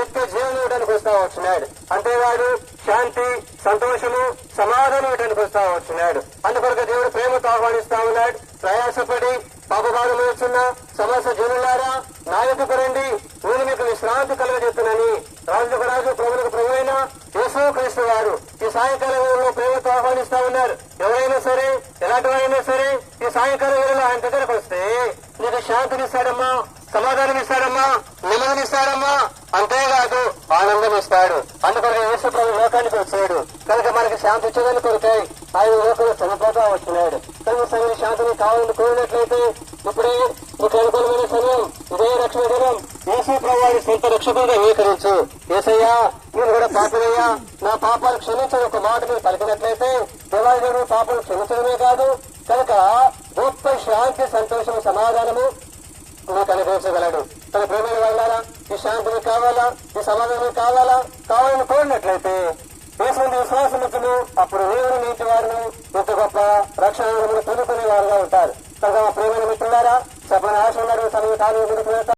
నిత్య జీవనం ఇవ్వడానికి వస్తా వచ్చినాడు. అంతేవాడు శాంతి, సంతోషము, సమాధానం ఇవ్వడానికి వస్తా వచ్చినాడు. అందుకొరకు దేవుడు ప్రేమతో ఆహ్వానిస్తా ఉన్నాడు. ప్రయాసపడి పాపభారం వచ్చిన సమస్త జనులారా నా యొద్దకు రండి, నేను మీకు విశ్రాంతి కలుగజేస్తున్నానని రాజులకు రాజు ప్రభులకు ప్రభు అయిన యేసు క్రీస్తు వారు ఈ సాయంకాల వేళలో ప్రేమతో ఆహ్వానిస్తా ఉన్నారు. ఎవరైనా సరే, ఎలాంటి వారైనా సరే ఈ సాయంకాల వేళలో ఆయన దగ్గరకు వస్తే నీకు శాంతినిస్తాడమ్మా, సమాధానం ఇస్తాడమ్మా, నెమ్మదినిస్తాడమ్మా, అంతేకాదు ఆనందం ఇస్తాడు. అందుకొరకు యేసు ప్రభు లోకానికి వచ్చాడు కనుక మనకి శాంతి ఇచ్చేదని కొరకై ఆయన లోకంలో చనిపోతా వచ్చినాడు. కనీసం శాంతిని కావాలని కోరినట్లయితే ఇప్పుడే నీకు అనుకూలమైన సమయం, ఇదే రక్షణ దినం. యేసు ప్రభు వారి సొంత రక్షకులుగా అంగీకరించు. యేసయ్యా నేను కూడా పాపనయ్యా, నా పాపాలు క్షమించని ఒక మాట మీరు పలికినట్లయితే దేవాలయుడు పాపాలు క్షమించడమే కాదు కనుక గొప్ప శాంతి, సంతోషం, సమాధానము నీకు అనుభవించగలడు. తన ప్రేమైన వాళ్ళారా ఈ శాంతిని కావాలా, ఈ సమాధానం కావాలని కోరినట్లయితే యేసుని విశ్వాసమును అప్పుడు నీవును నీటి వారిని ఇంత గొప్ప రక్షణ పొందుకునే వారుగా ఉంటారు. కనుక ప్రేమైన మిత్రులారా చెప్పని ఆశ ఉన్నారు. సమయం కాలం